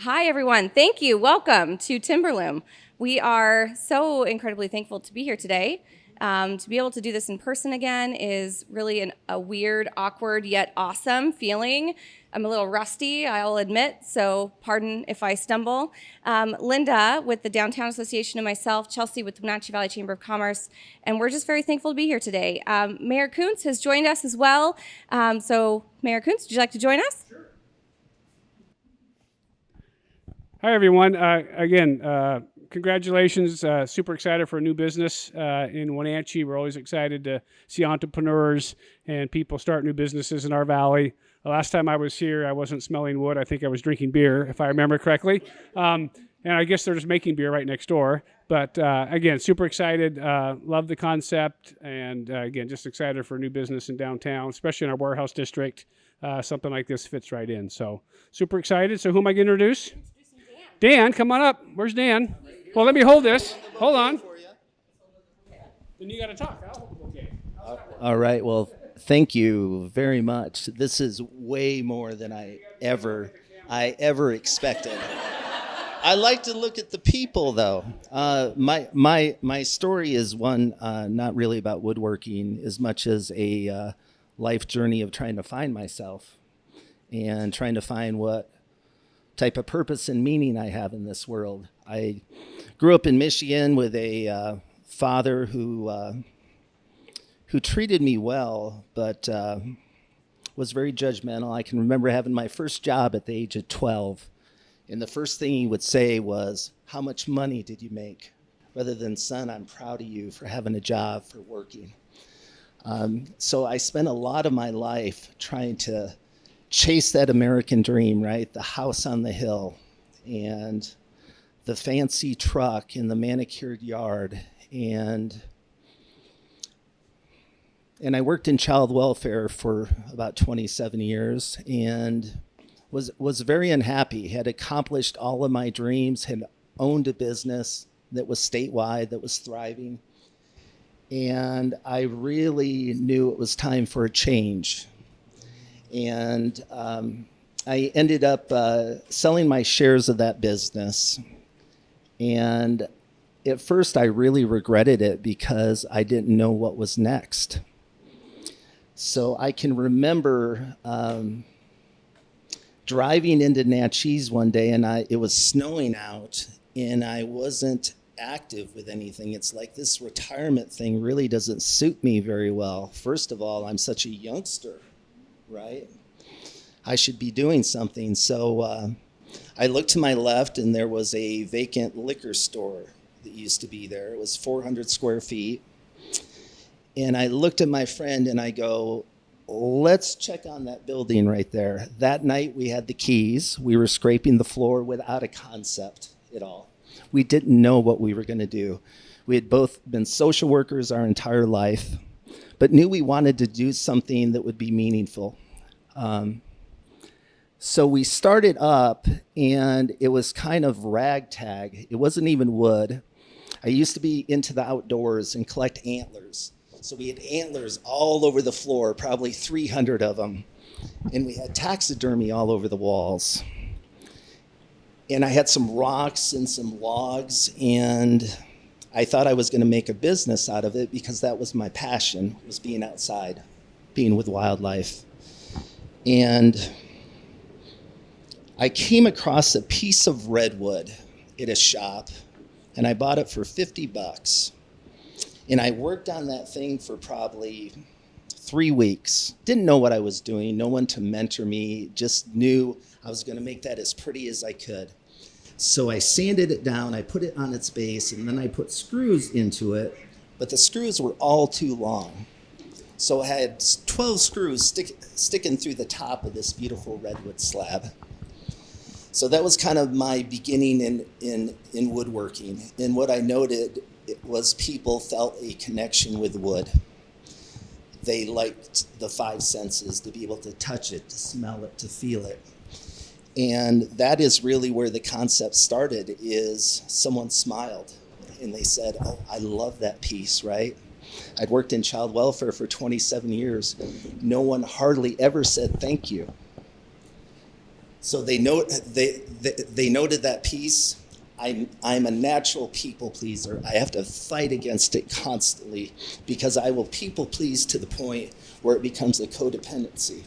Hi, everyone. Thank you. Welcome to Timberloom. We are so incredibly thankful to be here today. To be able to do this in person again is really a weird, awkward, yet awesome feeling. I'm a little rusty, I'll admit, so pardon if I stumble. Linda with the Downtown Association and myself, Chelsea with the Wenatchee Valley Chamber of Commerce, and we're just very thankful to be here today. Mayor Kuntz has joined us as well. So Mayor Kuntz, would you like to join us? Sure. Hi, everyone. Again, congratulations. Super excited for a new business in Wenatchee. We're always excited to see entrepreneurs and people start new businesses in our valley. The last time I was here, I wasn't smelling wood. I think I was drinking beer, if I remember correctly. And I guess they're just making beer right next door. But again, super excited. Love the concept. And again, just excited for a new business in downtown, especially in our warehouse district. Something like this fits right in. So super excited. So who am I going to introduce? Dan, come on up. Where's Dan? Well, let me hold this. Hold on. Then you got to talk. I'll hold it. Okay. All right. Well, thank you very much. This is way more than I ever expected. I like to look at the people, though. My story is one not really about woodworking as much as a life journey of trying to find myself and trying to find what type of purpose and meaning I have in this world. I grew up in Michigan with a father who treated me well, but was very judgmental. I can remember having my first job at the age of 12, and the first thing he would say was, "How much money did you make?" Rather than, "Son, I'm proud of you for having a job, for working." So I spent a lot of my life trying to chase that American dream, right? The house on the hill and the fancy truck in the manicured yard. And I worked in child welfare for about 27 years and was very unhappy, had accomplished all of my dreams, had owned a business that was statewide, that was thriving. And I really knew it was time for a change. And I ended up selling my shares of that business. And at first, I really regretted it because I didn't know what was next. So I can remember driving into Naches one day, and it was snowing out, and I wasn't active with anything. It's like this retirement thing really doesn't suit me very well. First of all, I'm such a youngster. Right? I should be doing something. So I looked to my left, and there was a vacant liquor store that used to be there. It was 400 square feet. And I looked at my friend, and I go, "Let's check on that building right there." That night, we had the keys. We were scraping the floor without a concept at all. We didn't know what we were going to do. We had both been social workers our entire life, but knew we wanted to do something that would be meaningful. So we started up, and it was kind of ragtag. It wasn't even wood. I used to be into the outdoors and collect antlers. So we had antlers all over the floor, probably 300 of them. And we had taxidermy all over the walls. And I had some rocks and some logs, and I thought I was going to make a business out of it because that was my passion, was being outside, being with wildlife. And I came across a piece of redwood at a shop, and I bought it for $50. And I worked on that thing for probably 3 weeks. Didn't know what I was doing, no one to mentor me, just knew I was going to make that as pretty as I could. So I sanded it down, I put it on its base, and then I put screws into it, but the screws were all too long. So I had 12 screws sticking through the top of this beautiful redwood slab. So that was kind of my beginning in woodworking. And what I noted was people felt a connection with wood. They liked the five senses, to be able to touch it, to smell it, to feel it. And that is really where the concept started, is someone smiled and they said, "Oh, I love that piece," right? I'd worked in child welfare for 27 years. No one hardly ever said thank you. So they noted that piece. I'm a natural people pleaser. I have to fight against it constantly because I will people please to the point where it becomes a codependency.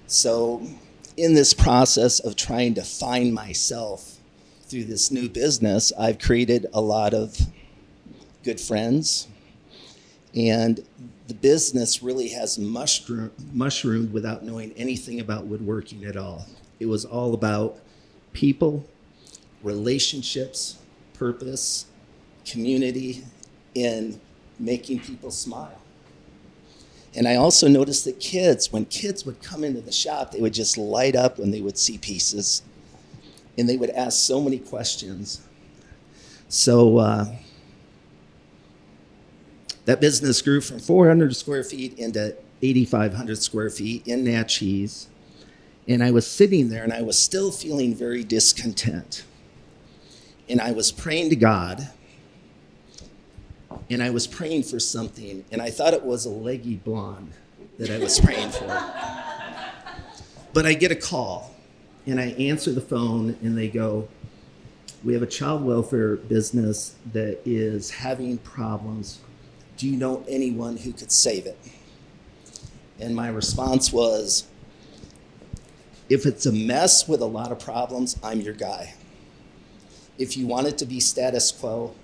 So in this process of trying to find myself through this new business, I've created a lot of good friends, and the business really has mushroomed without knowing anything about woodworking at all. It was all about people, relationships, purpose, community, and making people smile. And I also noticed that when kids would come into the shop, they would just light up when they would see pieces, and they would ask so many questions. So that business grew from 400 square feet into 8,500 square feet in Naches. And I was sitting there, and I was still feeling very discontent. And I was praying to God, and I was praying for something, and I thought it was a leggy blonde that I was praying for. But I get a call, and I answer the phone, and they go, "We have a child welfare business that is having problems. Do you know anyone who could save it?" And my response was, "If it's a mess with a lot of problems, I'm your guy. If you want it to be status quo,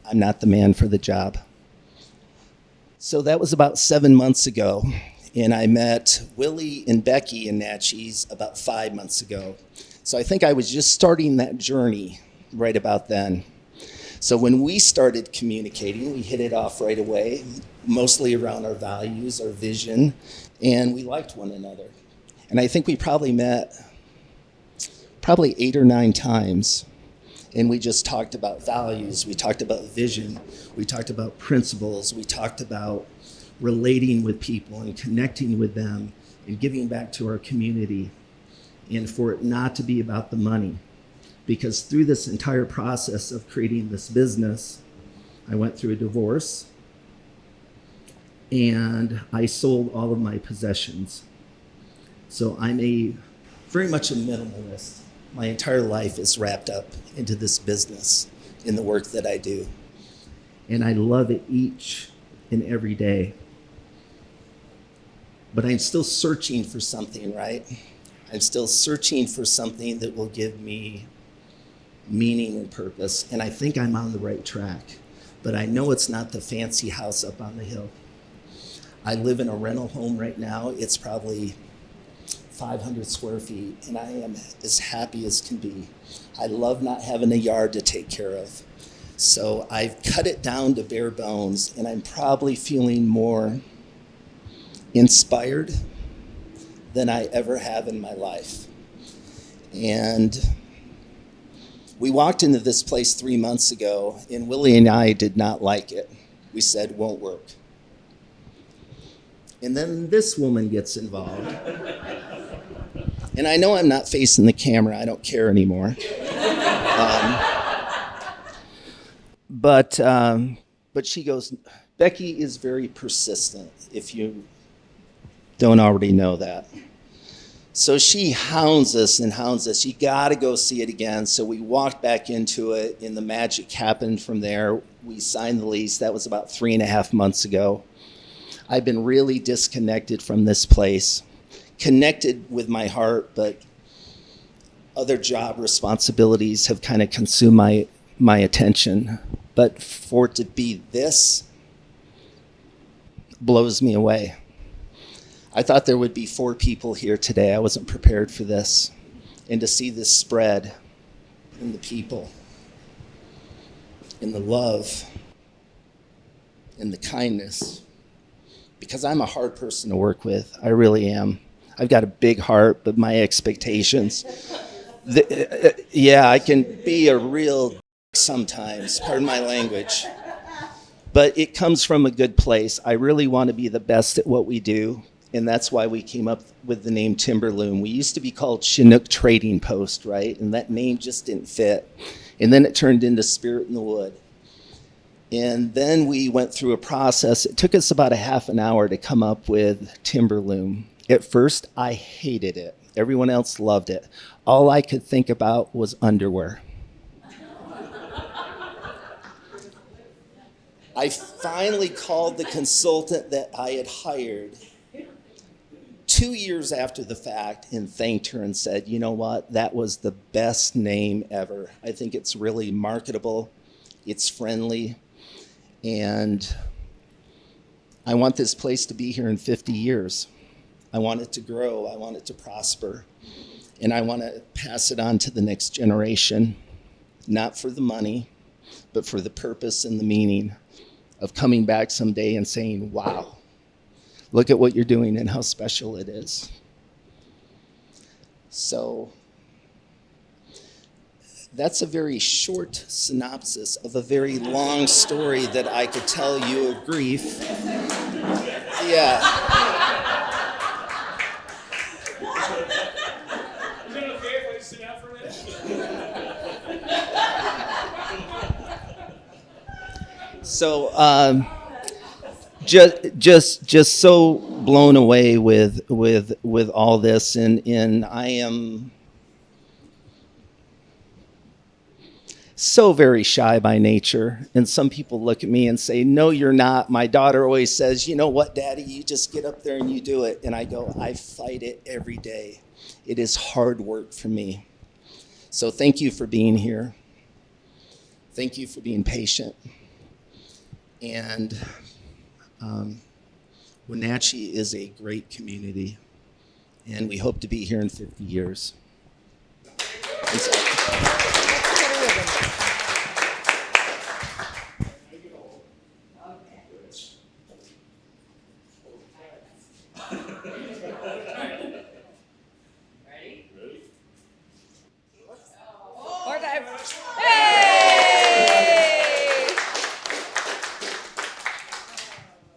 I'm not the man for the job." So that was about 7 months ago, and I met Willie and Becky in Naches about 5 months ago. So I think I was just starting that journey right about then. So when we started communicating, we hit it off right away, mostly around our values, our vision, and we liked one another. And I think we probably met 8 or 9 times. And we just talked about values, we talked about vision, we talked about principles, we talked about relating with people and connecting with them and giving back to our community, and for it not to be about the money. Because through this entire process of creating this business, I went through a divorce, and I sold all of my possessions. So I'm very much a minimalist. My entire life is wrapped up into this business, in the work that I do. And I love it each and every day. But I'm still searching for something, right? I'm still searching for something that will give me meaning and purpose. And I think I'm on the right track. But I know it's not the fancy house up on the hill. I live in a rental home right now. It's probably 500 square feet, and I am as happy as can be. I love not having a yard to take care of. So I've cut it down to bare bones, and I'm probably feeling more inspired than I ever have in my life. And we walked into this place 3 months ago, and Willie and I did not like it. We said, "Won't work." And then this woman gets involved. And I know I'm not facing the camera. I don't care anymore. But she goes, Becky is very persistent, if you don't already know that. So she hounds us and hounds us. You got to go see it again. So we walked back into it, and the magic happened from there. We signed the lease. That was about 3.5 months ago. I've been really disconnected from this place. Connected with my heart, but other job responsibilities have kind of consumed my attention. But for it to be this blows me away. I thought there would be 4 people here today. I wasn't prepared for this. And to see this spread in the people, in the love, in the kindness, because I'm a hard person to work with. I really am. I've got a big heart, but my expectations, I can be a real sometimes, pardon my language, but it comes from a good place. I really want to be the best at what we do, and that's why we came up with the name Timberloom. We used to be called Chinook Trading Post, right? And that name just didn't fit. And then it turned into Spirit in the Wood. And then we went through a process. It took us about a half an hour to come up with Timberloom. At first, I hated it. Everyone else loved it. All I could think about was underwear. I finally called the consultant that I had hired 2 years after the fact and thanked her and said, you know what, that was the best name ever. I think it's really marketable, it's friendly, and I want this place to be here in 50 years. I want it to grow, I want it to prosper, and I want to pass it on to the next generation, not for the money, but for the purpose and the meaning of coming back someday and saying, wow, look at what you're doing and how special it is. So that's a very short synopsis of a very long story that I could tell you of grief. Yeah. Is it okay if I sit down for a minute? So just so blown away with all this, and I am so very shy by nature. And some people look at me and say, no, you're not. My daughter always says, you know what, Daddy, you just get up there and you do it. And I go, I fight it every day. It is hard work for me. So thank you for being here. Thank you for being patient. And Wenatchee is a great community, and we hope to be here in 50 years. More time.